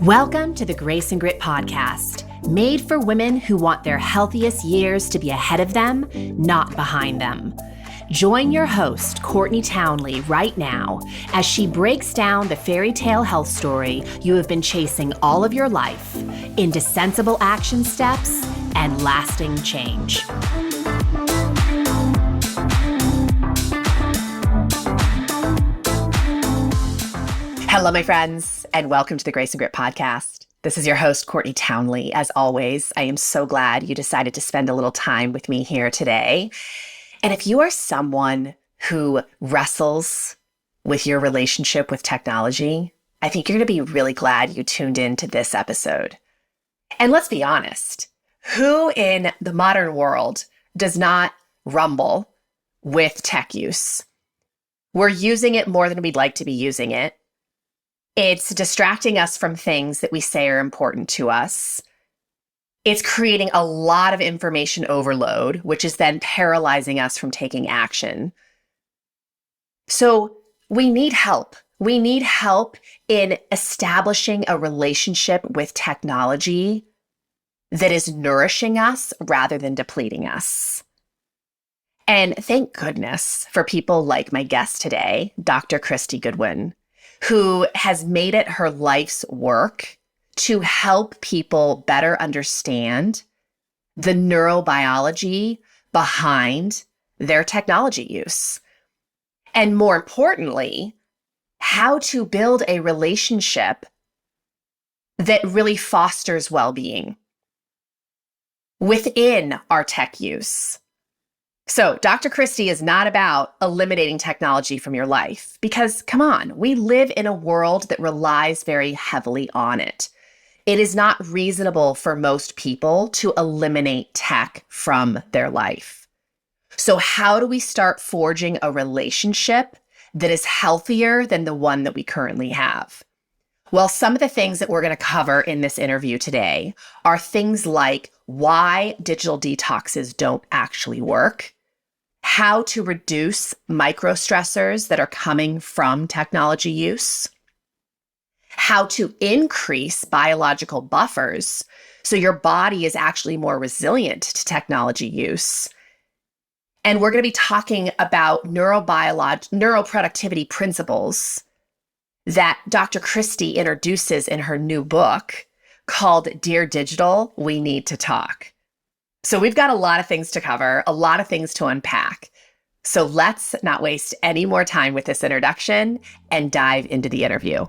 Welcome to the Grace and Grit podcast, made for women who want their healthiest years to be ahead of them, not behind them. Join your host, Courtney Townley, right now as she breaks down the fairy tale health story you have been chasing all of your life into sensible action steps and lasting change. Hello, my friends, and welcome to the Grace and Grit podcast. This is your host, Courtney Townley. As always, I am so glad you decided to spend a little time with me here today. And if you are someone who wrestles with your relationship with technology, I think you're going to be really glad you tuned into this episode. And let's be honest, who in the modern world does not rumble with tech use? We're using it more than we'd like to be using it. It's distracting us from things that we say are important to us. It's creating a lot of information overload, which is then paralyzing us from taking action. So we need help. We need help in establishing a relationship with technology that is nourishing us rather than depleting us. And thank goodness for people like my guest today, Dr. Kristy Goodwin, who has made it her life's work to help people better understand the neurobiology behind their technology use. And more importantly, how to build a relationship that really fosters well-being within our tech use. So Dr. Kristy is not about eliminating technology from your life because, come on, we live in a world that relies very heavily on it. It is not reasonable for most people to eliminate tech from their life. So how do we start forging a relationship that is healthier than the one that we currently have? Well, some of the things that we're going to cover in this interview today are things like why digital detoxes don't actually work, how to reduce microstressors that are coming from technology use, how to increase biological buffers so your body is actually more resilient to technology use. And we're going to be talking about neuroproductivity principles that Dr. Kristy introduces in her new book called Dear Digital, We Need to Talk. So we've got a lot of things to cover, a lot of things to unpack. So let's not waste any more time with this introduction and dive into the interview.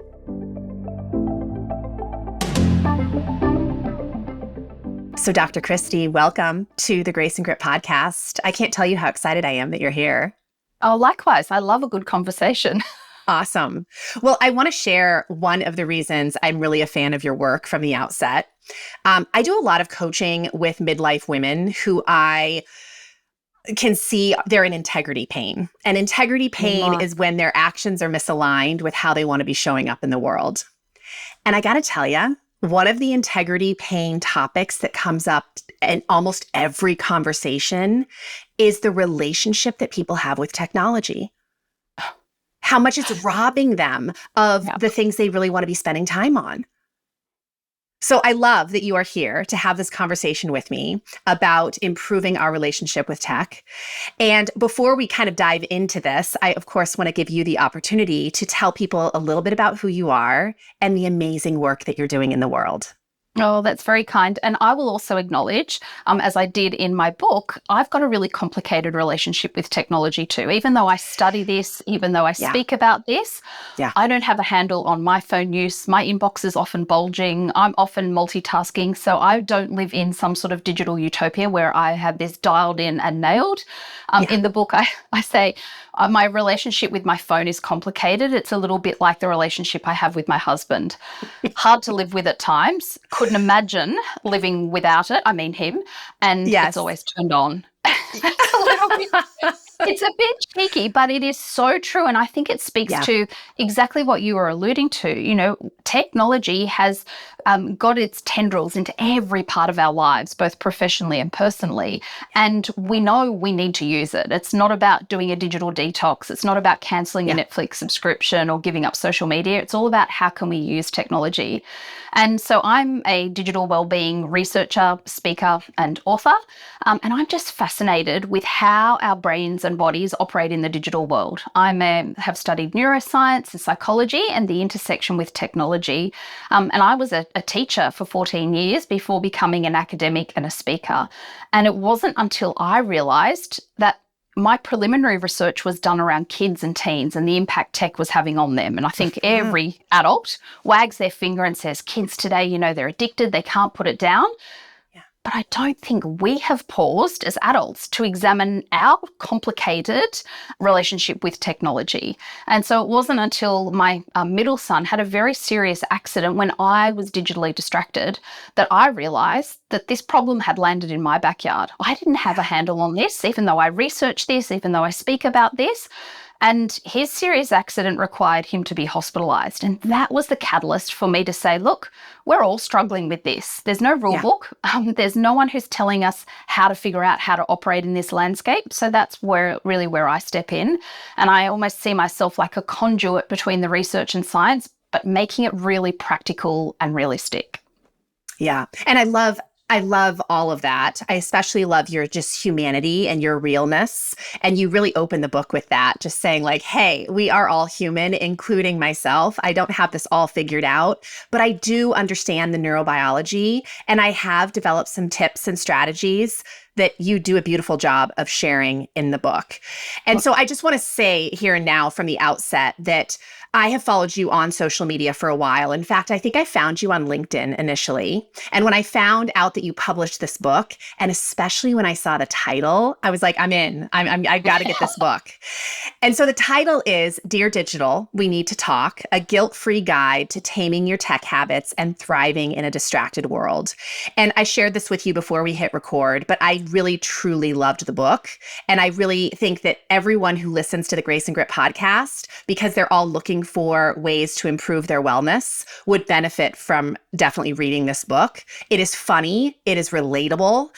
So Dr. Kristy, welcome to the Grace and Grit podcast. I can't tell you how excited I am that you're here. Oh, likewise. I love a good conversation. Awesome. Well, I want to share one of the reasons I'm really a fan of your work from the outset. I do a lot of coaching with midlife women who I can see they're in integrity pain. And integrity pain is when their actions are misaligned with how they want to be showing up in the world. And I got to tell you, one of the integrity pain topics that comes up in almost every conversation is the relationship that people have with technology. How much it's robbing them of the things they really want to be spending time on. So I love that you are here to have this conversation with me about improving our relationship with tech. And before we kind of dive into this, I, of course, want to give you the opportunity to tell people a little bit about who you are and the amazing work that you're doing in the world. Oh, that's very kind. And I will also acknowledge, as I did in my book, I've got a really complicated relationship with technology too. Even though I study this, even though I speak about this, I don't have a handle on my phone use. My inbox is often bulging. I'm often multitasking. So I don't live in some sort of digital utopia where I have this dialed in and nailed. In the book, I say my relationship with my phone is complicated. It's a little bit like the relationship I have with my husband. Hard to live with at times. Couldn't imagine living without it. I mean him. And it's always turned on. A little bit. It's a bit cheeky, but it is so true. And I think it speaks to exactly what you were alluding to. You know, technology has got its tendrils into every part of our lives, both professionally and personally. And we know we need to use it. It's not about doing a digital detox. It's not about canceling a Netflix subscription or giving up social media. It's all about how can we use technology. And so I'm a digital wellbeing researcher, speaker, and author. And I'm just fascinated with how our brains and bodies operate in the digital world. I have studied neuroscience and psychology and the intersection with technology. And I was a teacher for 14 years before becoming an academic and a speaker. And it wasn't until I realized that my preliminary research was done around kids and teens and the impact tech was having on them. And I think every adult wags their finger and says, kids today, you know, they're addicted, they can't put it down. But I don't think we have paused as adults to examine our complicated relationship with technology. And so it wasn't until my middle son had a very serious accident when I was digitally distracted that I realized that this problem had landed in my backyard. I didn't have a handle on this, even though I researched this, even though I speak about this. And his serious accident required him to be hospitalised. And that was the catalyst for me to say, look, we're all struggling with this. There's no rule book. There's no one who's telling us how to figure out how to operate in this landscape. So that's where I step in. And I almost see myself like a conduit between the research and science, but making it really practical and realistic. Yeah. And I love all of that. I especially love your just humanity and your realness. And you really open the book with that, just saying like, hey, we are all human, including myself. I don't have this all figured out, but I do understand the neurobiology. And I have developed some tips and strategies that you do a beautiful job of sharing in the book. And so I just want to say here and now from the outset that I have followed you on social media for a while. In fact, I think I found you on LinkedIn initially. And when I found out that you published this book, and especially when I saw the title, I was like, I'm in. I've got to get this book. And so the title is Dear Digital, We Need to Talk, a guilt-free guide to taming your tech habits and thriving in a distracted world. And I shared this with you before we hit record, but I really, truly loved the book. And I really think that everyone who listens to the Grace and Grit podcast, because they're all looking for ways to improve their wellness, would benefit from definitely reading this book. It is funny. It is relatable.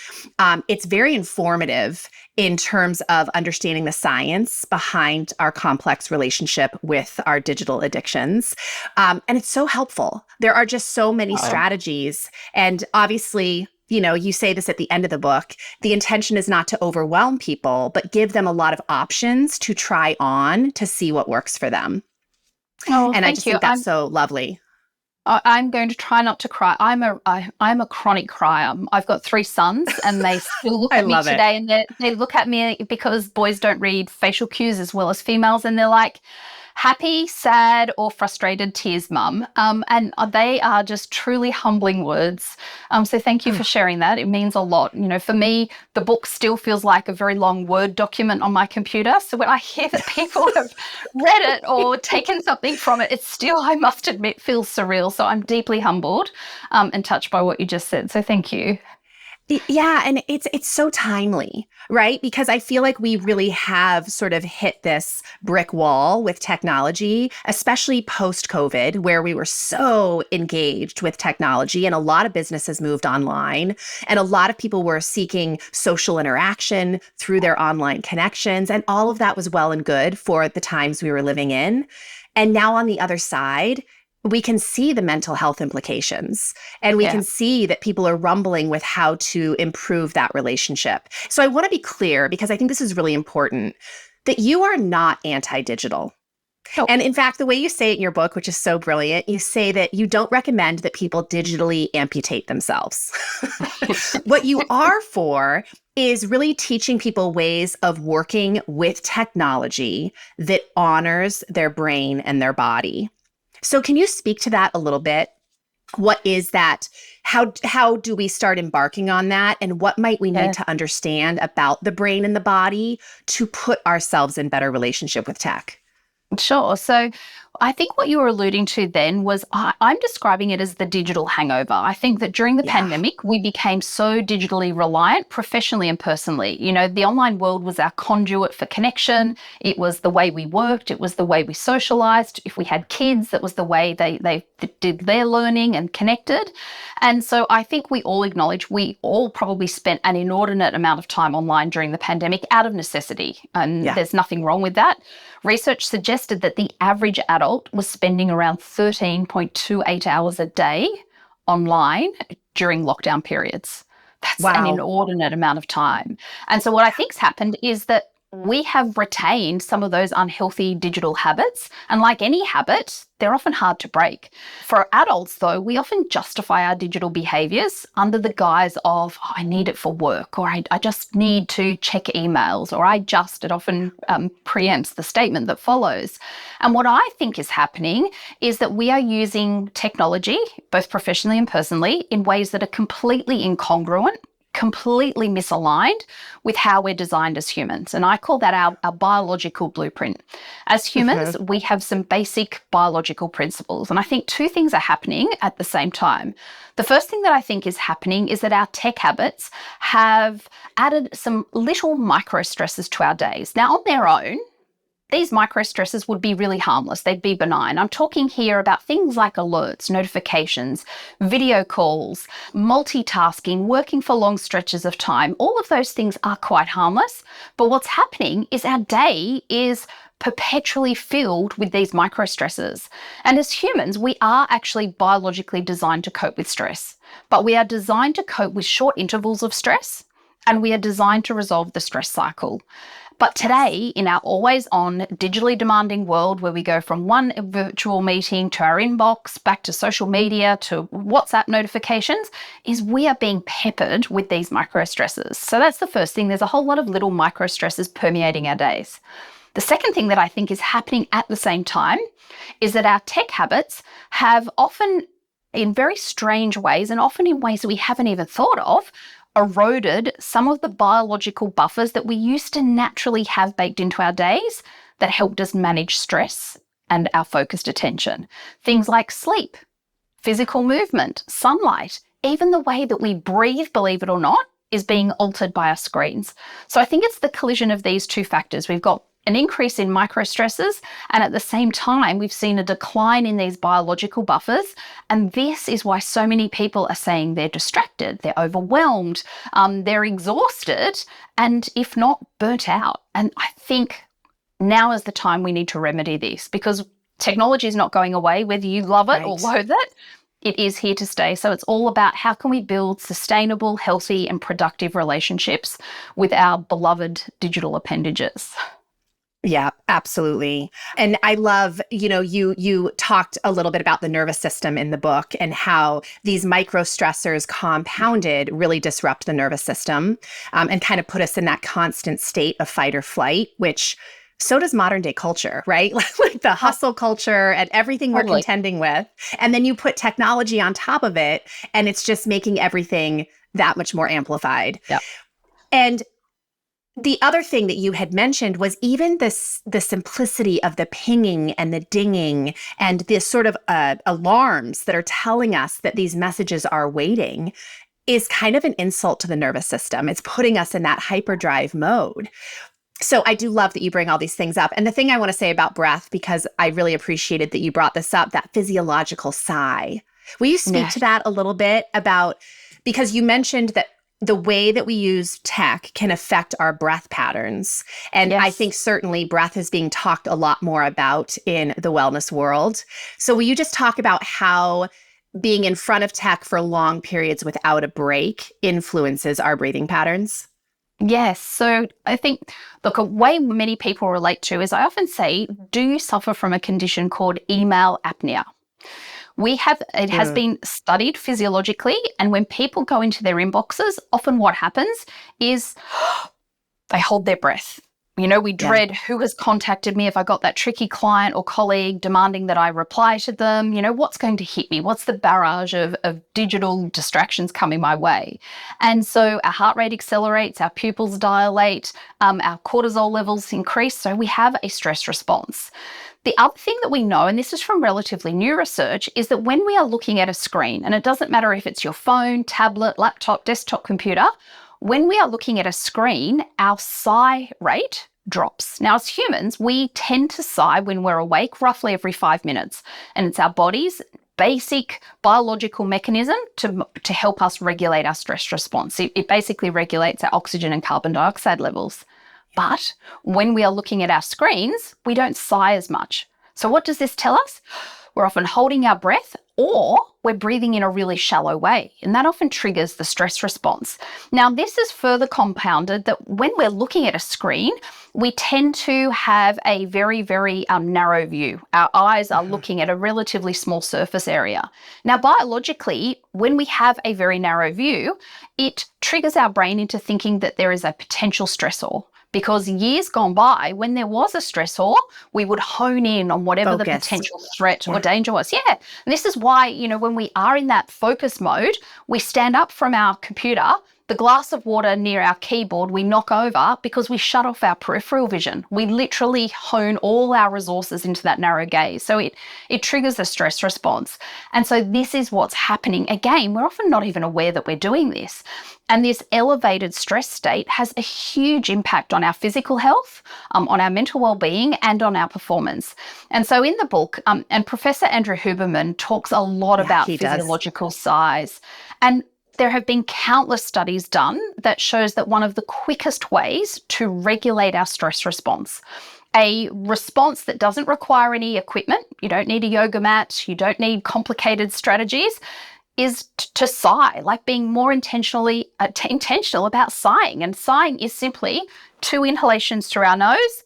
It's very informative in terms of understanding the science behind our complex relationship with our digital addictions. And it's so helpful. There are just so many strategies. And obviously, you know, you say this at the end of the book, the intention is not to overwhelm people, but give them a lot of options to try on to see what works for them. Oh, and I just think that's so lovely. I'm going to try not to cry. I'm a chronic crier. I've got 3 sons and they still look at me today and they look at me because boys don't read facial cues as well as females. And they're like, happy, sad, or frustrated tears, Mum. And they are just truly humbling words. So thank you for sharing that. It means a lot. You know, for me, the book still feels like a very long Word document on my computer. So when I hear that people have read it or taken something from it, it still, I must admit, feels surreal. So I'm deeply humbled and touched by what you just said. So thank you. Yeah, and it's so timely, right? Because I feel like we really have sort of hit this brick wall with technology, especially post-COVID, where we were so engaged with technology and a lot of businesses moved online and a lot of people were seeking social interaction through their online connections. And all of that was well and good for the times we were living in. And now on the other side, we can see the mental health implications and we can see that people are rumbling with how to improve that relationship. So I want to be clear, because I think this is really important, that you are not anti-digital. Oh. And in fact, the way you say it in your book, which is so brilliant, you say that you don't recommend that people digitally amputate themselves. What you are for is really teaching people ways of working with technology that honors their brain and their body. So can you speak to that a little bit? What is that? How do we start embarking on that? And what might we need to understand about the brain and the body to put ourselves in better relationship with tech? Sure. So I think what you were alluding to then was I'm describing it as the digital hangover. I think that during the pandemic, we became so digitally reliant professionally and personally. You know, the online world was our conduit for connection. It was the way we worked. It was the way we socialized. If we had kids, that was the way they did their learning and connected. And so I think we all acknowledge we all probably spent an inordinate amount of time online during the pandemic out of necessity. And there's nothing wrong with that. Research suggested that the average adult was spending around 13.28 hours a day online during lockdown periods. That's an inordinate amount of time. And so what I think's happened is that we have retained some of those unhealthy digital habits. And like any habit, they're often hard to break. For adults, though, we often justify our digital behaviors under the guise of, oh, I need it for work, or I just need to check emails, or it often preempts the statement that follows. And what I think is happening is that we are using technology, both professionally and personally, in ways that are completely incongruent, completely misaligned with how we're designed as humans. And I call that our biological blueprint. As humans, we have some basic biological principles. And I think two things are happening at the same time. The first thing that I think is happening is that our tech habits have added some little micro stresses to our days. Now, on their own, these micro stresses would be really harmless. They'd be benign. I'm talking here about things like alerts, notifications, video calls, multitasking, working for long stretches of time. All of those things are quite harmless. But what's happening is our day is perpetually filled with these micro stresses. And as humans, we are actually biologically designed to cope with stress. But we are designed to cope with short intervals of stress, and we are designed to resolve the stress cycle. But today, in our always-on, digitally demanding world where we go from one virtual meeting to our inbox, back to social media, to WhatsApp notifications, is we are being peppered with these micro-stresses. So that's the first thing. There's a whole lot of little micro-stresses permeating our days. The second thing that I think is happening at the same time is that our tech habits have often, in very strange ways, and often in ways that we haven't even thought of, eroded some of the biological buffers that we used to naturally have baked into our days that helped us manage stress and our focused attention. Things like sleep, physical movement, sunlight, even the way that we breathe, believe it or not, is being altered by our screens. So I think it's the collision of these two factors. We've got an increase in micro stresses, and at the same time, we've seen a decline in these biological buffers. And this is why so many people are saying they're distracted, they're overwhelmed, they're exhausted, and if not, burnt out. And I think now is the time we need to remedy this, because technology is not going away, whether you love it or loathe it. It is here to stay. So it's all about how can we build sustainable, healthy, and productive relationships with our beloved digital appendages. Yeah, absolutely. And I love, you talked a little bit about the nervous system in the book and how these micro stressors compounded really disrupt the nervous system and kind of put us in that constant state of fight or flight, which so does modern day culture, right? Like the hustle culture and everything we're contending with. And then you put technology on top of it, and it's just making everything that much more amplified. Yep. And the other thing that you had mentioned was even the simplicity of the pinging and the dinging and this sort of alarms that are telling us that these messages are waiting is kind of an insult to the nervous system. It's putting us in that hyperdrive mode. So I do love that you bring all these things up. And the thing I want to say about breath, because I really appreciated that you brought this up, that physiological sigh. Will you speak to that a little bit because you mentioned that the way that we use tech can affect our breath patterns. And I think certainly breath is being talked a lot more about in the wellness world. So will you just talk about how being in front of tech for long periods without a break influences our breathing patterns? Yes. So I think, look, a way many people relate to is I often say, do you suffer from a condition called email apnea? It has been studied physiologically, and when people go into their inboxes, often what happens is they hold their breath. We dread who has contacted me if I got that tricky client or colleague demanding that I reply to them. What's going to hit me? What's the barrage of digital distractions coming my way? And so our heart rate accelerates, our pupils dilate, our cortisol levels increase. So we have a stress response. The other thing that we know, and this is from relatively new research, is that when we are looking at a screen, and it doesn't matter if it's your phone, tablet, laptop, desktop computer, when we are looking at a screen, our sigh rate drops. Now, as humans, we tend to sigh when we're awake roughly every 5 minutes, and it's our body's basic biological mechanism to help us regulate our stress response. It basically regulates our oxygen and carbon dioxide levels. But when we are looking at our screens, we don't sigh as much. So what does this tell us? We're often holding our breath, or we're breathing in a really shallow way, and that often triggers the stress response. Now, this is further compounded that when we're looking at a screen, we tend to have a very, very narrow view. Our eyes are looking at a relatively small surface area. Now, biologically, when we have a very narrow view, it triggers our brain into thinking that there is a potential stressor. Because years gone by, when there was a stressor, we would hone in on whatever the potential threat or danger was. Yeah. And this is why, when we are in that focus mode, we stand up from our computer, the glass of water near our keyboard we knock over because we shut off our peripheral vision. We literally hone all our resources into that narrow gaze. So it triggers a stress response. And so this is what's happening. Again, we're often not even aware that we're doing this. And this elevated stress state has a huge impact on our physical health, on our mental well-being, and on our performance. And so in the book, and Professor Andrew Huberman talks a lot about physiological size. And there have been countless studies done that shows that one of the quickest ways to regulate our stress response, a response that doesn't require any equipment, you don't need a yoga mat, you don't need complicated strategies, is to sigh, like being more intentional about sighing. And sighing is simply 2 inhalations through our nose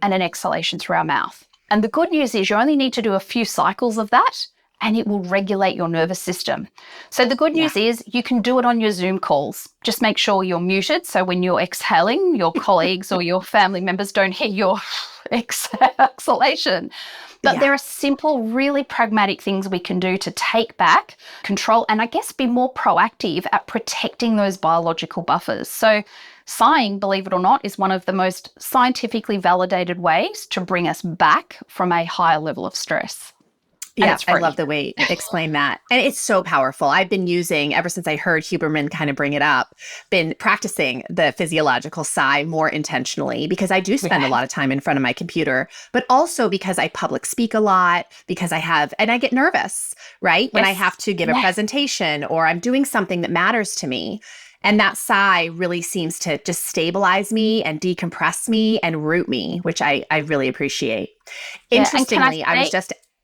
and an exhalation through our mouth. And the good news is you only need to do a few cycles of that, and it will regulate your nervous system. So the good news is you can do it on your Zoom calls. Just make sure you're muted, so when you're exhaling, your colleagues or your family members don't hear your exhalation. But there are simple, really pragmatic things we can do to take back control and I guess be more proactive at protecting those biological buffers. So sighing, believe it or not, is one of the most scientifically validated ways to bring us back from a higher level of stress. Yeah, I love the way you explain that. And it's so powerful. I've been using, ever since I heard Huberman kind of bring it up, been practicing the physiological sigh more intentionally because I do spend a lot of time in front of my computer, but also because I public speak a lot, because and I get nervous, right? When I have to give a presentation or I'm doing something that matters to me. And that sigh really seems to just stabilize me and decompress me and root me, which I really appreciate. Interestingly,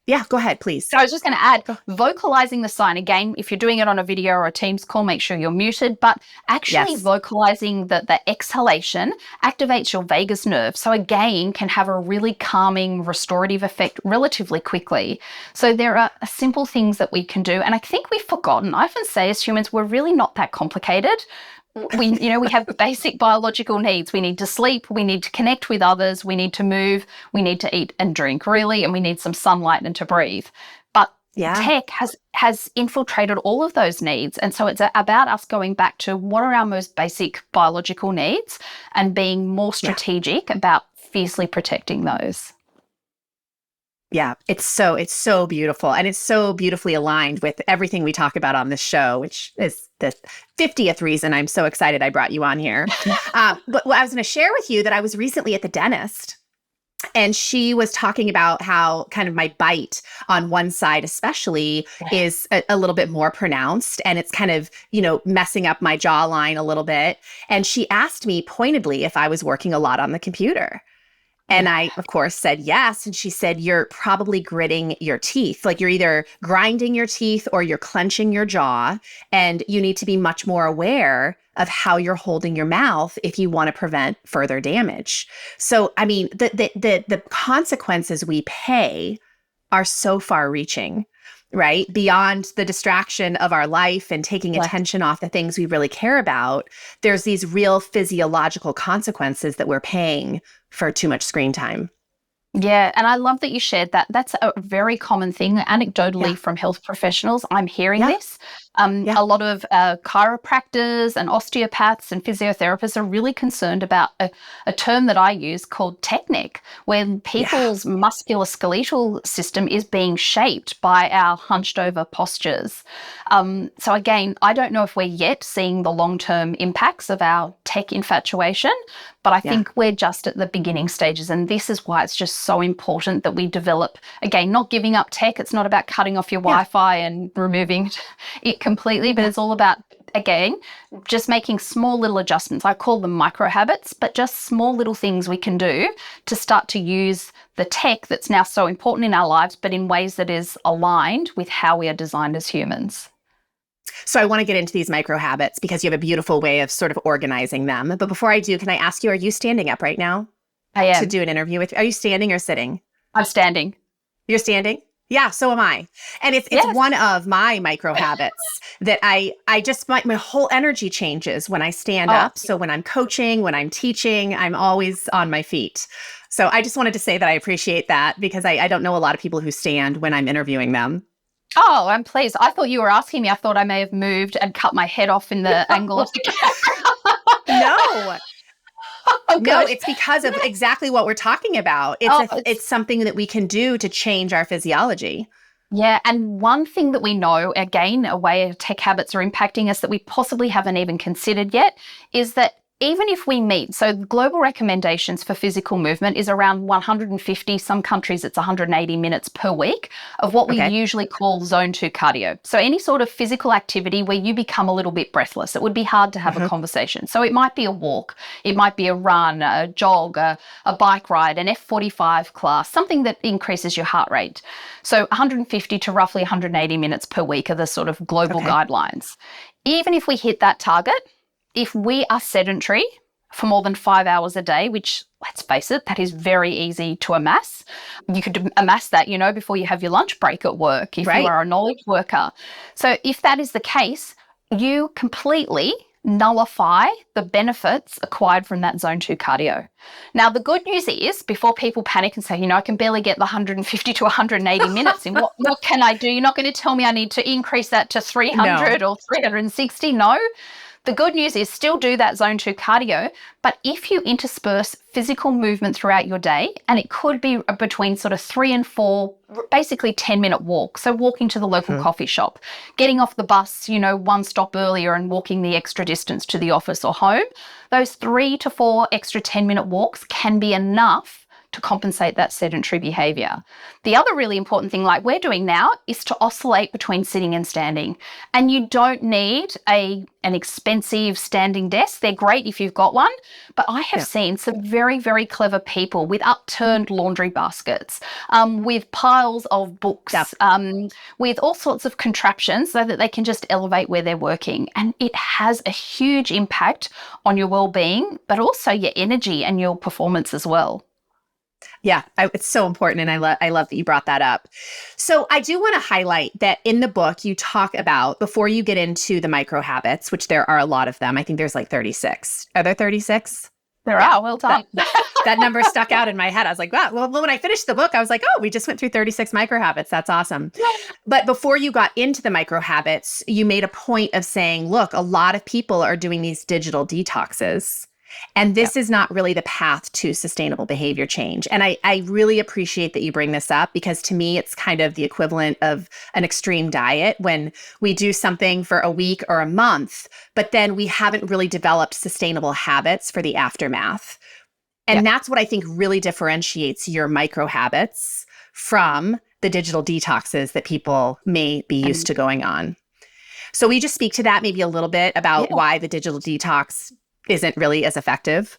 Yeah, go ahead, please. So I was just going to add, vocalizing the sign. Again, if you're doing it on a video or a Teams call, make sure you're muted. But actually vocalizing the exhalation activates your vagus nerve. So again, can have a really calming, restorative effect relatively quickly. So there are simple things that we can do. And I think we've forgotten. I often say as humans, we're really not that complicated. We have basic biological needs. We need to sleep, we need to connect with others, we need to move, we need to eat and drink really, and we need some sunlight and to breathe. But tech has infiltrated all of those needs. And so it's about us going back to what are our most basic biological needs and being more strategic about fiercely protecting those. Yeah, it's so beautiful. And it's so beautifully aligned with everything we talk about on this show, which is the 50th reason I'm so excited I brought you on here. But I was going to share with you that I was recently at the dentist, and she was talking about how kind of my bite on one side especially is a little bit more pronounced, and it's kind of, messing up my jawline a little bit. And she asked me pointedly if I was working a lot on the computer. And I, of course, said yes. And she said, you're probably gritting your teeth. Like you're either grinding your teeth or you're clenching your jaw. And you need to be much more aware of how you're holding your mouth if you want to prevent further damage. So, I mean, the consequences we pay are so far reaching. right? Beyond the distraction of our life and taking attention off the things we really care about, there's these real physiological consequences that we're paying for too much screen time. Yeah, and I love that you shared that. That's a very common thing, anecdotally, from health professionals. I'm hearing this. A lot of chiropractors and osteopaths and physiotherapists are really concerned about a term that I use called technic, when people's musculoskeletal system is being shaped by our hunched over postures. So again, I don't know if we're yet seeing the long-term impacts of our tech infatuation, but I think we're just at the beginning stages. And this is why it's just so important that we develop, again, not giving up tech. It's not about cutting off your Wi-Fi and removing it completely, but it's all about, again, just making small little adjustments. I call them micro habits, but just small little things we can do to start to use the tech that's now so important in our lives, but in ways that is aligned with how we are designed as humans. So I want to get into these micro habits because you have a beautiful way of sort of organizing them. But before I do, can I ask you, are you standing up right now? I am. To do an interview with you? Are you standing or sitting? I'm standing. You're standing? Yeah, so am I. And it's one of my micro habits that I just, my whole energy changes when I stand up. So when I'm coaching, when I'm teaching, I'm always on my feet. So I just wanted to say that I appreciate that because I don't know a lot of people who stand when I'm interviewing them. Oh, I'm pleased. I thought you were asking me. I thought I may have moved and cut my head off in the angle of the camera. No. No, it's because of exactly what we're talking about. It's something that we can do to change our physiology. Yeah, and one thing that we know, again, a way tech habits are impacting us that we possibly haven't even considered yet, is that even if we meet, so global recommendations for physical movement is around 150, some countries it's 180 minutes per week of what we usually call zone 2 cardio. So any sort of physical activity where you become a little bit breathless, it would be hard to have a conversation. So it might be a walk, it might be a run, a jog, a bike ride, an F45 class, something that increases your heart rate. So 150 to roughly 180 minutes per week are the sort of global guidelines. Even if we hit that target, if we are sedentary for more than 5 hours a day, which, let's face it, that is very easy to amass. You could amass that, before you have your lunch break at work, if you are a knowledge worker. So if that is the case, you completely nullify the benefits acquired from that zone 2 cardio. Now, the good news is, before people panic and say, I can barely get the 150 to 180 minutes in, what can I do? You're not going to tell me I need to increase that to 300 or 360. No. The good news is still do that zone 2 cardio, but if you intersperse physical movement throughout your day, and it could be between sort of 3 and 4, basically 10-minute walk. So walking to the local coffee shop, getting off the bus, one stop earlier and walking the extra distance to the office or home. Those 3 to 4 extra 10-minute walks can be enough to compensate that sedentary behavior. The other really important thing, like we're doing now, is to oscillate between sitting and standing. And you don't need an expensive standing desk. They're great if you've got one, but I have seen some very, very clever people with upturned laundry baskets, with piles of books, with all sorts of contraptions so that they can just elevate where they're working. And it has a huge impact on your well-being, but also your energy and your performance as well. Yeah, it's so important. And I love that you brought that up. So I do want to highlight that in the book, you talk about, before you get into the micro habits, which there are a lot of them. I think there's like 36. Are there 36? There are. Well done. That number stuck out in my head. I was like, wow. Well, when I finished the book, I was like, oh, we just went through 36 micro habits. That's awesome. But before you got into the micro habits, you made a point of saying, look, a lot of people are doing these digital detoxes. And this is not really the path to sustainable behavior change. And I really appreciate that you bring this up, because to me, it's kind of the equivalent of an extreme diet when we do something for a week or a month, but then we haven't really developed sustainable habits for the aftermath. And that's what I think really differentiates your micro habits from the digital detoxes that people may be used to going on. So we just speak to that maybe a little bit about why the digital detox isn't really as effective.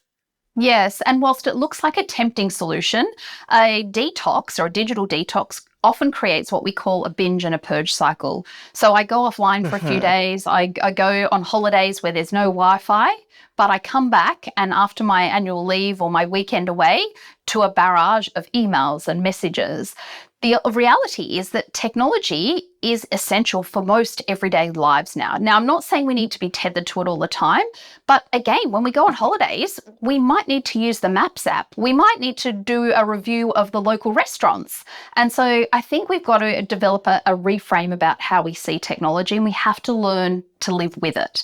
Yes, and whilst it looks like a tempting solution, a detox or a digital detox often creates what we call a binge and a purge cycle. So I go offline for a few days, I go on holidays where there's no Wi-Fi, but I come back, and after my annual leave or my weekend away, to a barrage of emails and messages. The reality is that technology is essential for most everyday lives now. Now, I'm not saying we need to be tethered to it all the time, but again, when we go on holidays, we might need to use the Maps app. We might need to do a review of the local restaurants. And so I think we've got to develop a reframe about how we see technology, and we have to learn to live with it.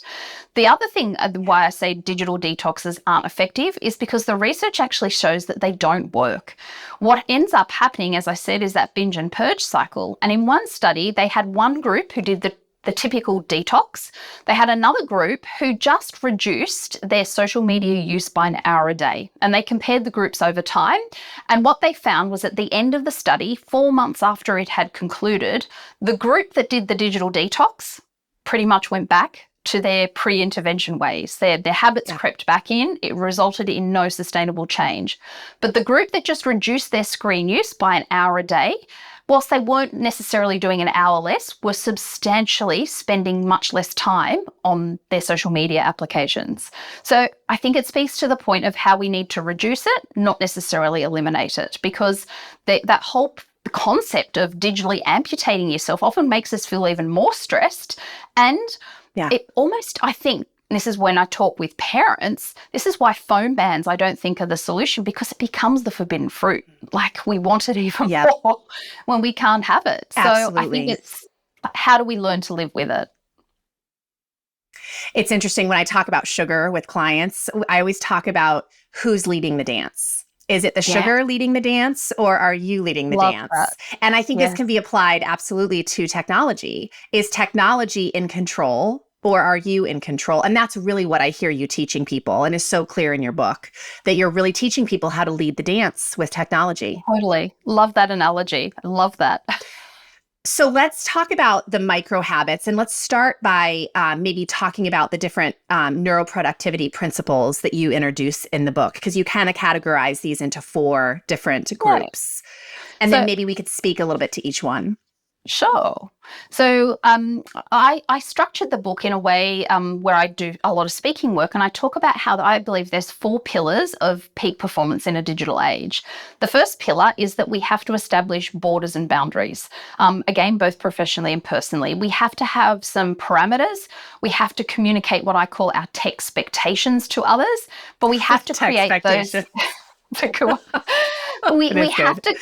The other thing why I say digital detoxes aren't effective is because the research actually shows that they don't work. What ends up happening, as I said, is that binge and purge cycle. And in one study, they had one group who did the typical detox. They had another group who just reduced their social media use by an hour a day. And they compared the groups over time. And what they found was at the end of the study, 4 months after it had concluded, the group that did the digital detox pretty much went back to their pre-intervention ways. Their habits crept back in. It resulted in no sustainable change. But the group that just reduced their screen use by an hour a day, whilst they weren't necessarily doing an hour less, were substantially spending much less time on their social media applications. So I think it speaks to the point of how we need to reduce it, not necessarily eliminate it, because that whole concept of digitally amputating yourself often makes us feel even more stressed. And it almost, I think, this is when I talk with parents, this is why phone bans I don't think are the solution, because it becomes the forbidden fruit. Like we want it even more when we can't have it. Absolutely. So I think it's how do we learn to live with it? It's interesting when I talk about sugar with clients, I always talk about who's leading the dance. Is it the sugar leading the dance, or are you leading the dance? That. And I think this can be applied absolutely to technology. Is technology in control, or are you in control? And that's really what I hear you teaching people, and is so clear in your book, that you're really teaching people how to lead the dance with technology. Totally. Love that analogy. I love that. So let's talk about the micro habits, and let's start by maybe talking about the different neuroproductivity principles that you introduce in the book, because you kind of categorize these into 4 different groups. And then maybe we could speak a little bit to each one. Sure. So I structured the book in a way where I do a lot of speaking work, and I talk about how I believe there's 4 pillars of peak performance in a digital age. The first pillar is that we have to establish borders and boundaries. Again, both professionally and personally. We have to have some parameters. We have to communicate what I call our tech expectations to others, but we have to create those. We have to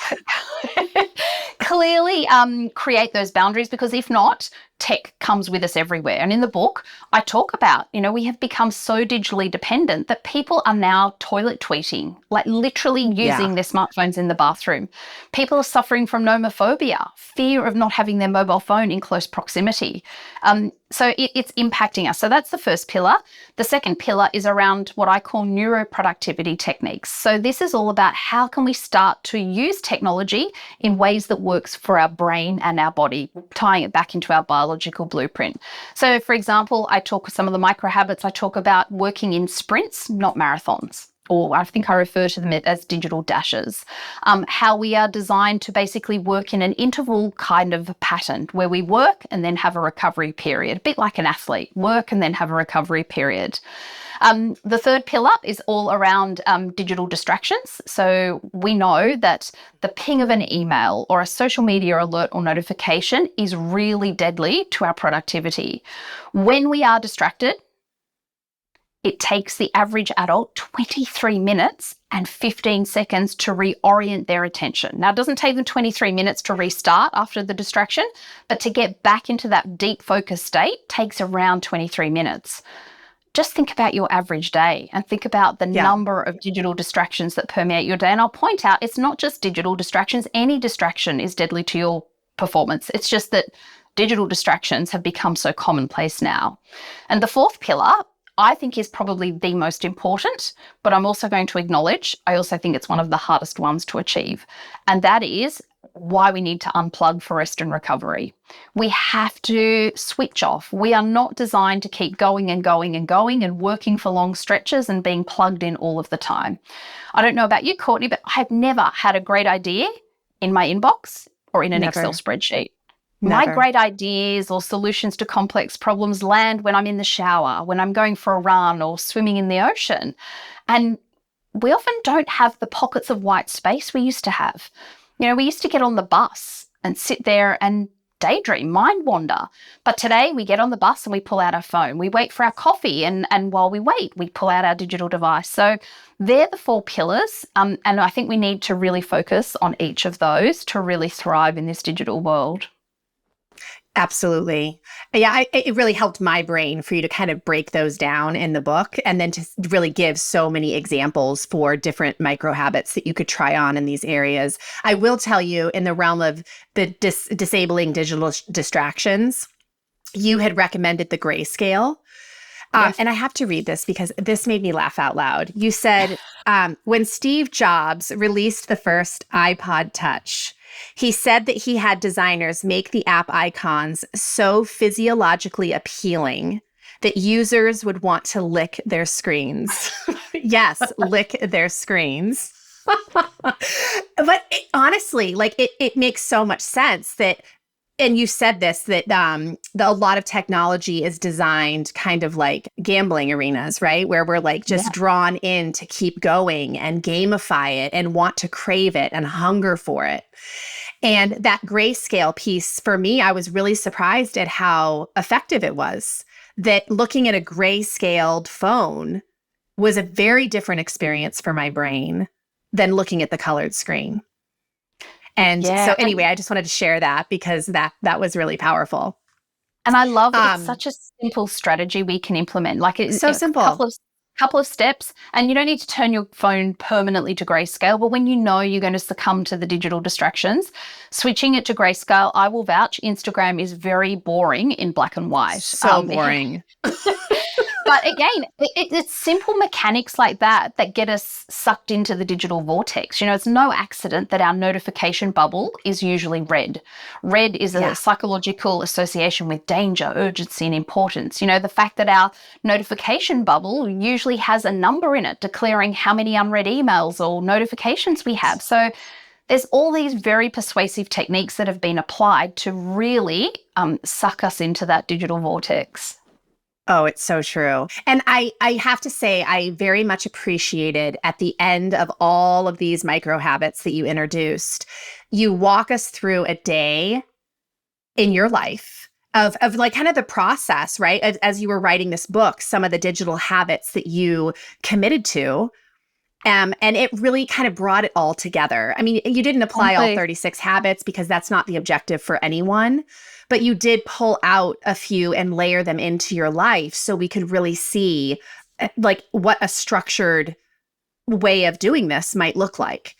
clearly create those boundaries, because if not, tech comes with us everywhere. And in the book, I talk about, we have become so digitally dependent that people are now toilet tweeting, like literally using their smartphones in the bathroom. People are suffering from nomophobia, fear of not having their mobile phone in close proximity. So it's impacting us. So that's the first pillar. The second pillar is around what I call neuroproductivity techniques. So this is all about how can we start to use technology in ways that works for our brain and our body, tying it back into our biological blueprint. So for example, I talk some of the micro habits. I talk about working in sprints, not marathons, or I think I refer to them as digital dashes. How we are designed to basically work in an interval kind of pattern where we work and then have a recovery period, a bit like an athlete, work and then have a recovery period. The third pillar is all around digital distractions. So we know that the ping of an email or a social media alert or notification is really deadly to our productivity. When we are distracted, it takes the average adult 23 minutes and 15 seconds to reorient their attention. Now, it doesn't take them 23 minutes to restart after the distraction, but to get back into that deep focus state takes around 23 minutes. Just think about your average day and think about the number of digital distractions that permeate your day. And I'll point out, it's not just digital distractions. Any distraction is deadly to your performance. It's just that digital distractions have become so commonplace now. And the fourth pillar, I think, is probably the most important, but I'm also going to acknowledge, I also think it's one of the hardest ones to achieve. And that is why we need to unplug for rest and recovery. We have to switch off. We are not designed to keep going and going and going and working for long stretches and being plugged in all of the time. I don't know about you, Courtney, but I've never had a great idea in my inbox or in an Excel spreadsheet. My great ideas or solutions to complex problems land when I'm in the shower, when I'm going for a run or swimming in the ocean. And we often don't have the pockets of white space we used to have. We used to get on the bus and sit there and daydream, mind wander. But today we get on the bus and we pull out our phone. We wait for our coffee, and while we wait, we pull out our digital device. So they're the 4 pillars. And I think we need to really focus on each of those to really thrive in this digital world. Absolutely. Yeah, it really helped my brain for you to kind of break those down in the book and then to really give so many examples for different micro habits that you could try on in these areas. I will tell you, in the realm of the disabling digital distractions, you had recommended the grayscale. Yes. And I have to read this because this made me laugh out loud. You said, when Steve Jobs released the first iPod Touch, he said that he had designers make the app icons so physiologically appealing that users would want to lick their screens. Yes, lick their screens. But honestly, like it makes so much sense that, and you said this, that a lot of technology is designed kind of like gambling arenas, right? Where we're like just drawn in to keep going and gamify it and want to crave it and hunger for it. And that grayscale piece, for me, I was really surprised at how effective it was. That looking at a grayscaled phone was a very different experience for my brain than looking at the colored screen. And so anyway, I just wanted to share that because that was really powerful. And I love it. It's such a simple strategy we can implement. Like it's so simple. Couple of steps, and you don't need to turn your phone permanently to grayscale, but when you know you're going to succumb to the digital distractions, switching it to grayscale, I will vouch, Instagram is very boring in black and white. So boring. But again, it's simple mechanics like that get us sucked into the digital vortex. You know, it's no accident that our notification bubble is usually red. Red is a psychological association with danger, urgency, and importance. You know, the fact that our notification bubble usually has a number in it declaring how many unread emails or notifications we have. So there's all these very persuasive techniques that have been applied to really suck us into that digital vortex. Oh, it's so true. And I have to say, I very much appreciated at the end of all of these micro habits that you introduced, you walk us through a day in your life of like kind of the process, right? As you were writing this book, some of the digital habits that you committed to. And it really kind of brought it all together. I mean, you didn't apply all 36 habits because that's not the objective for anyone, but you did pull out a few and layer them into your life so we could really see like what a structured way of doing this might look like.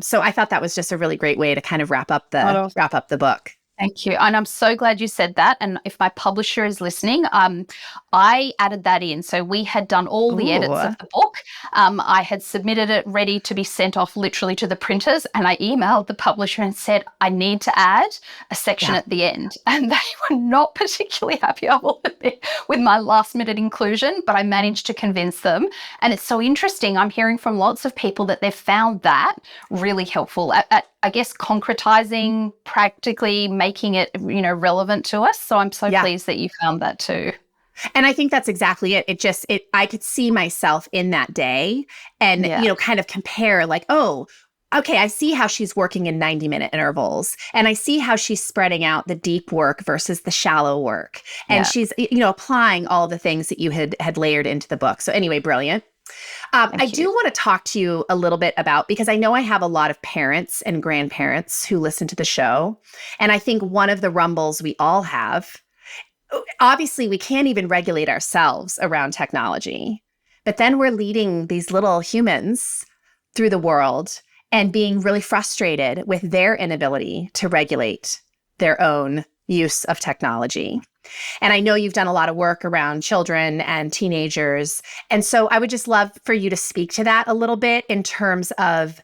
So I thought that was just a really great way to kind of wrap up the book. Thank you. And I'm so glad you said that. And if my publisher is listening, I added that in. So we had done all the edits of the book. I had submitted it ready to be sent off literally to the printers. And I emailed the publisher and said, I need to add a section at the end. And they were not particularly happy, I will admit, with my last minute inclusion, but I managed to convince them. And it's so interesting. I'm hearing from lots of people that they've found that really helpful at I guess, concretizing, practically making it, you know, relevant to us. So I'm so pleased that you found that too. And I think that's exactly it. I could see myself in that day and, you know, kind of compare like, oh, okay, I see how she's working in 90-minute intervals and I see how she's spreading out the deep work versus the shallow work. And she's, you know, applying all the things that you had layered into the book. So anyway, brilliant. I do want to talk to you a little bit about, because I know I have a lot of parents and grandparents who listen to the show. And I think one of the rumbles we all have, obviously we can't even regulate ourselves around technology, but then we're leading these little humans through the world and being really frustrated with their inability to regulate their own use of technology. And I know you've done a lot of work around children and teenagers. And so I would just love for you to speak to that a little bit in terms of,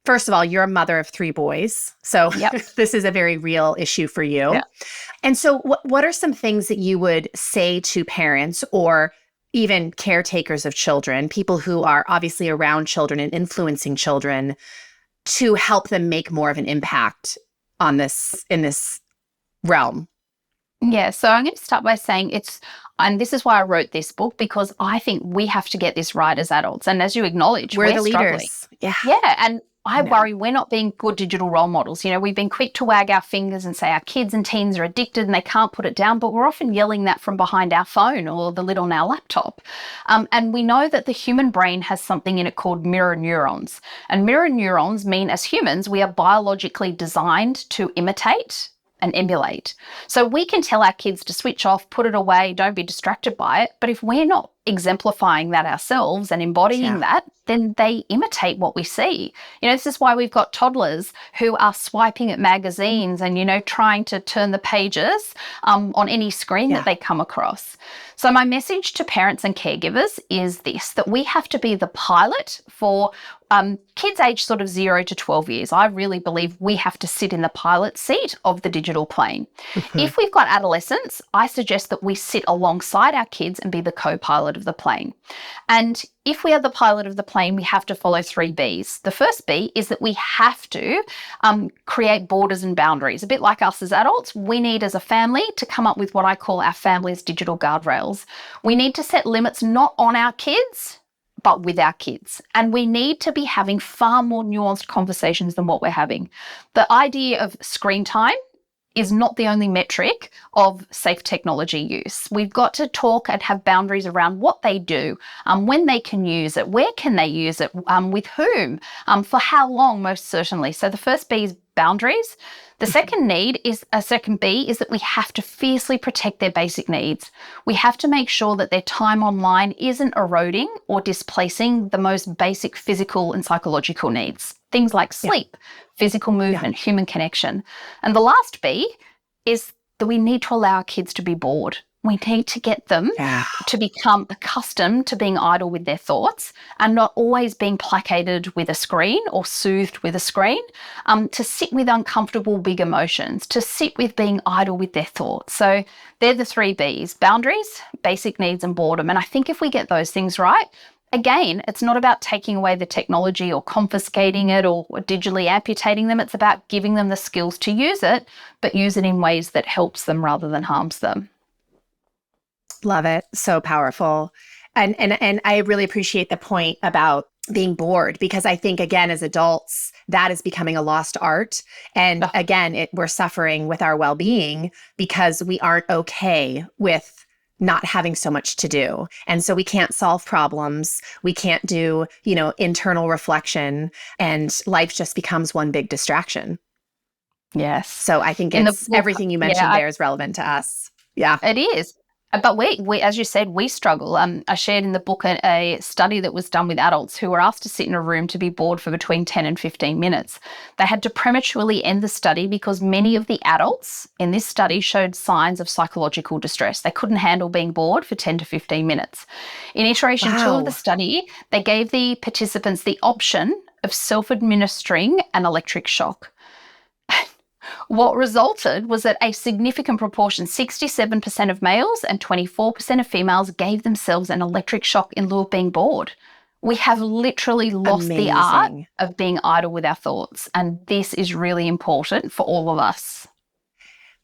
first of all, you're a mother of 3 boys. So this is a very real issue for you. Yeah. And so what are some things that you would say to parents or even caretakers of children, people who are obviously around children and influencing children, to help them make more of an impact on this in this realm? Yeah, so I'm going to start by saying and this is why I wrote this book, because I think we have to get this right as adults. And as you acknowledge, we're the leaders. Yeah. Yeah. And I worry we're not being good digital role models. We've been quick to wag our fingers and say our kids and teens are addicted and they can't put it down, but we're often yelling that from behind our phone or the lid on our laptop. And we know that the human brain has something in it called mirror neurons. And mirror neurons mean, as humans, we are biologically designed to imitate and emulate. So we can tell our kids to switch off, put it away, don't be distracted by it. But if we're not exemplifying that ourselves and embodying that, then they imitate what we see. This is why we've got toddlers who are swiping at magazines and, trying to turn the pages on any screen that they come across. So my message to parents and caregivers is this, that we have to be the pilot for kids aged sort of 0 to 12 years. I really believe we have to sit in the pilot seat of the digital plane. If we've got adolescents, I suggest that we sit alongside our kids and be the co-pilot of the plane. And if we are the pilot of the plane, we have to follow 3 Bs. The first B is that we have to create borders and boundaries. A bit like us as adults, we need as a family to come up with what I call our family's digital guardrails. We need to set limits not on our kids, but with our kids. And we need to be having far more nuanced conversations than what we're having. The idea of screen time is not the only metric of safe technology use. We've got to talk and have boundaries around what they do, when they can use it, where can they use it, with whom, for how long, most certainly. So the first B is boundaries. The second B is that we have to fiercely protect their basic needs. We have to make sure that their time online isn't eroding or displacing the most basic physical and psychological needs. Things like sleep, physical movement, human connection. And the last B is that we need to allow our kids to be bored. We need to get them to become accustomed to being idle with their thoughts and not always being placated with a screen or soothed with a screen, to sit with uncomfortable big emotions, to sit with being idle with their thoughts. So they're the 3 Bs: boundaries, basic needs, and boredom. And I think if we get those things right, again, it's not about taking away the technology or confiscating it or digitally amputating them. It's about giving them the skills to use it, but use it in ways that helps them rather than harms them. Love it. So powerful. And I really appreciate the point about being bored, because I think, again, as adults, that is becoming a lost art. And again, we're suffering with our well-being because we aren't okay with not having so much to do. And so we can't solve problems. We can't do, internal reflection, and life just becomes one big distraction. Yes. So I think everything you mentioned there is relevant to us. Yeah. It is. But we, as you said, we struggle. I shared in the book a study that was done with adults who were asked to sit in a room to be bored for between 10 and 15 minutes. They had to prematurely end the study because many of the adults in this study showed signs of psychological distress. They couldn't handle being bored for 10 to 15 minutes. In iteration 2 of the study, they gave the participants the option of self-administering an electric shock. What resulted was that a significant proportion, 67% of males and 24% of females, gave themselves an electric shock in lieu of being bored. We have literally lost the art of being idle with our thoughts, and this is really important for all of us.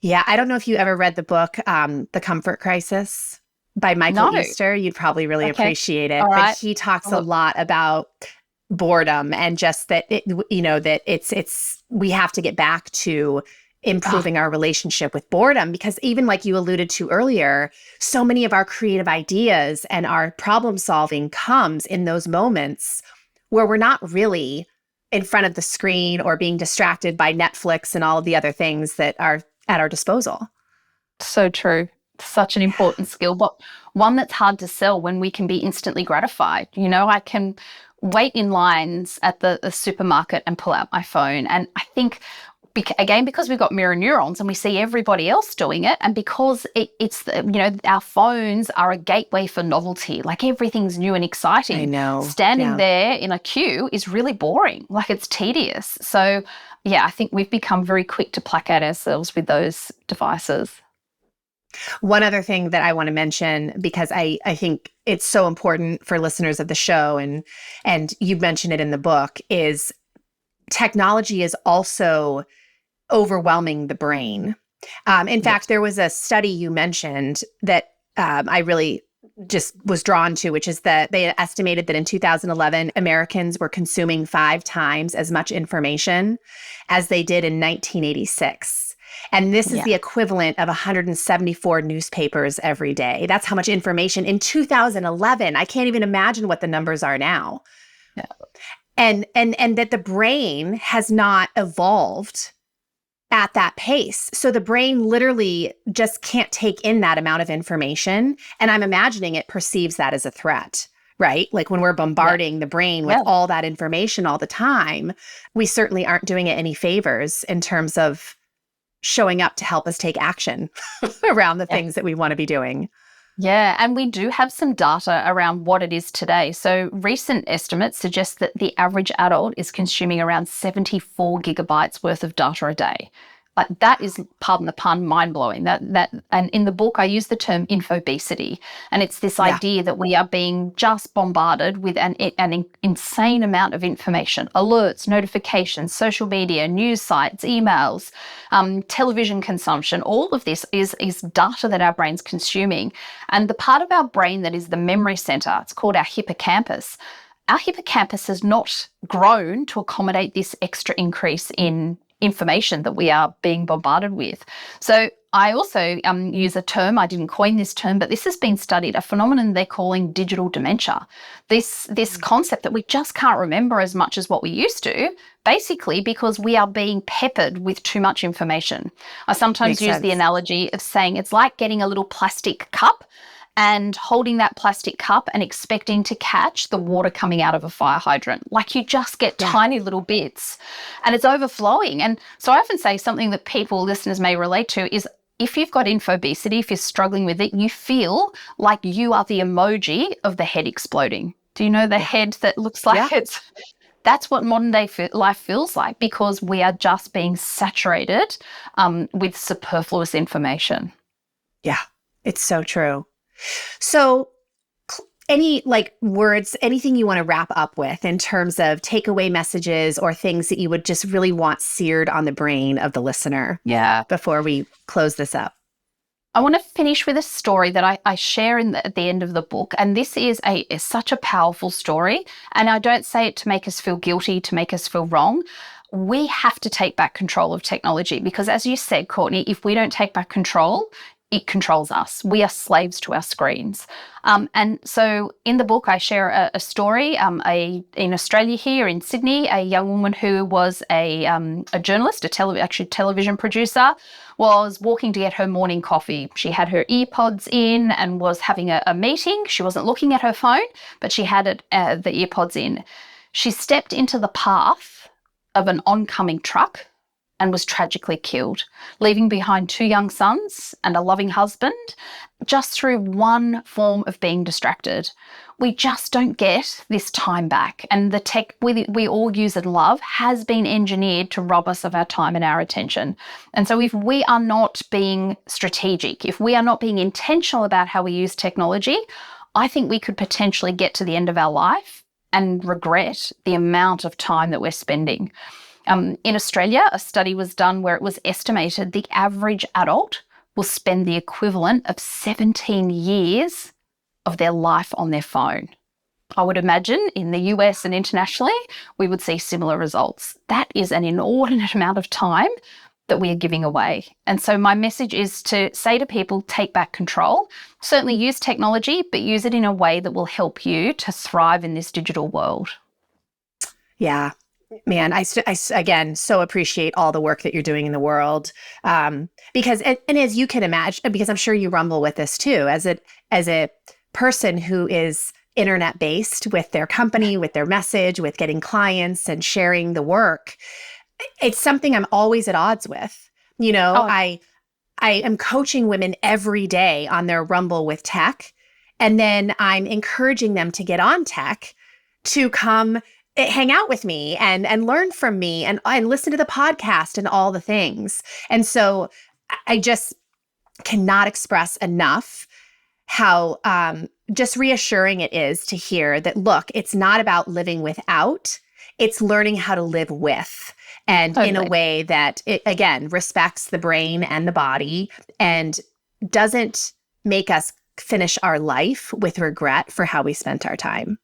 Yeah, I don't know if you ever read the book, The Comfort Crisis by Michael Easter. You'd probably really appreciate it. But he talks a lot about boredom and just that we have to get back to improving our relationship with boredom, because even like you alluded to earlier, so many of our creative ideas and our problem solving comes in those moments where we're not really in front of the screen or being distracted by Netflix and all of the other things that are at our disposal. So true. Such an important skill, but one that's hard to sell when we can be instantly gratified. I can wait in lines at the supermarket and pull out my phone. And I think, again, because we've got mirror neurons and we see everybody else doing it, and because our phones are a gateway for novelty, like everything's new and exciting. I know. Standing there in a queue is really boring, like it's tedious. So yeah, I think we've become very quick to placate ourselves with those devices. One other thing that I want to mention, because I think it's so important for listeners of the show, and you mentioned it in the book, is technology is also overwhelming the brain. In fact, there was a study you mentioned that I really just was drawn to, which is that they estimated that in 2011, Americans were consuming 5 times as much information as they did in 1986. And this is the equivalent of 174 newspapers every day. That's how much information in 2011. I can't even imagine what the numbers are now. Yeah. And that the brain has not evolved at that pace. So the brain literally just can't take in that amount of information. And I'm imagining it perceives that as a threat, right? Like when we're bombarding the brain with all that information all the time, we certainly aren't doing it any favors in terms of showing up to help us take action around the things that we want to be doing. Yeah, and we do have some data around what it is today. So recent estimates suggest that the average adult is consuming around 74 gigabytes worth of data a day. Like that is, pardon the pun, mind-blowing. And in the book, I use the term infobesity, and it's this idea that we are being just bombarded with an insane amount of information, alerts, notifications, social media, news sites, emails, television consumption. All of this is data that our brain's consuming. And the part of our brain that is the memory center, it's called our hippocampus. Our hippocampus has not grown to accommodate this extra increase in information that we are being bombarded with. So I also use a term, I didn't coin this term, but this has been studied, a phenomenon they're calling digital dementia. This concept that we just can't remember as much as what we used to, basically because we are being peppered with too much information. I sometimes use the analogy of saying it's like getting a little plastic cup and holding that plastic cup and expecting to catch the water coming out of a fire hydrant. Like you just get tiny little bits and it's overflowing. And so I often say something that listeners may relate to is if you've got infobesity, if you're struggling with it, you feel like you are the emoji of the head exploding. Do you know the head that looks like that's what modern day life feels like, because we are just being saturated with superfluous information. Yeah, it's so true. So any words, anything you want to wrap up with in terms of takeaway messages or things that you would just really want seared on the brain of the listener before we close this up? I want to finish with a story that I share at the end of the book. And this is such a powerful story. And I don't say it to make us feel guilty, to make us feel wrong. We have to take back control of technology because, as you said, Courtney, if we don't take back control, it controls us. We are slaves to our screens. And so in the book, I share a story. In Australia here in Sydney, a young woman who was a journalist, television producer, was walking to get her morning coffee. She had her earpods in and was having a meeting. She wasn't looking at her phone, but she had the earpods in. She stepped into the path of an oncoming truck and was tragically killed, leaving behind 2 young sons and a loving husband, just through one form of being distracted. We just don't get this time back. And the tech we all use and love has been engineered to rob us of our time and our attention. And so if we are not being strategic, if we are not being intentional about how we use technology, I think we could potentially get to the end of our life and regret the amount of time that we're spending. In Australia, a study was done where it was estimated the average adult will spend the equivalent of 17 years of their life on their phone. I would imagine in the US and internationally, we would see similar results. That is an inordinate amount of time that we are giving away. And so my message is to say to people, take back control. Certainly use technology, but use it in a way that will help you to thrive in this digital world. Yeah. Man, I again, so appreciate all the work that you're doing in the world. Because, and as you can imagine, because I'm sure you rumble with this too, as a person who is internet based with their company, with their message, with getting clients and sharing the work, it's something I'm always at odds with. You know, I am coaching women every day on their rumble with tech. And then I'm encouraging them to get on tech to come hang out with me and learn from me and listen to the podcast and all the things. And so I just cannot express enough how just reassuring it is to hear that, look, it's not about living without, it's learning how to live with. And in a way that, it, again, respects the brain and the body and doesn't make us finish our life with regret for how we spent our time.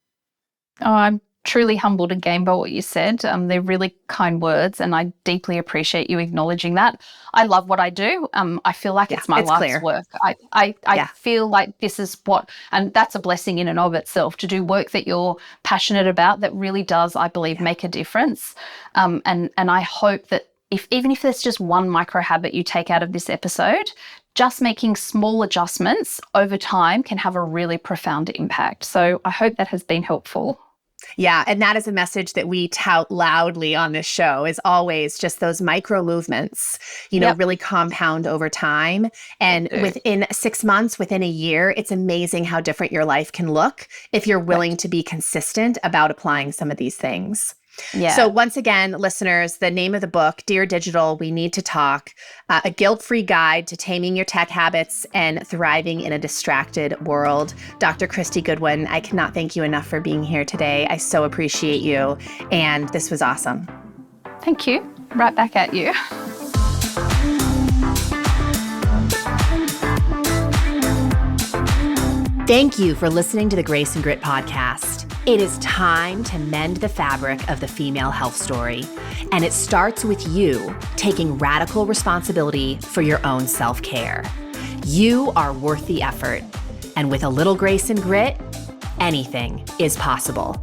Oh, I'm truly humbled again by what you said. They're really kind words, and I deeply appreciate you acknowledging that. I love what I do. I feel like it's my life's clear. work. I feel like this is what, and that's a blessing in and of itself, to do work that you're passionate about that really does, I believe, make a difference. And I hope that even if there's just one micro habit you take out of this episode, just making small adjustments over time can have a really profound impact. So I hope that has been helpful. Yeah. And that is a message that we tout loudly on this show, is always just those micro movements, really compound over time. And within 6 months, within a year, it's amazing how different your life can look if you're willing to be consistent about applying some of these things. Yeah. So once again, listeners, the name of the book, Dear Digital, We Need to Talk, a guilt-free guide to taming your tech habits and thriving in a distracted world. Dr. Kristy Goodwin, I cannot thank you enough for being here today. I so appreciate you. And this was awesome. Thank you. Right back at you. Thank you for listening to the Grace and Grit podcast. It is time to mend the fabric of the female health story. And it starts with you taking radical responsibility for your own self-care. You are worth the effort. And with a little grace and grit, anything is possible.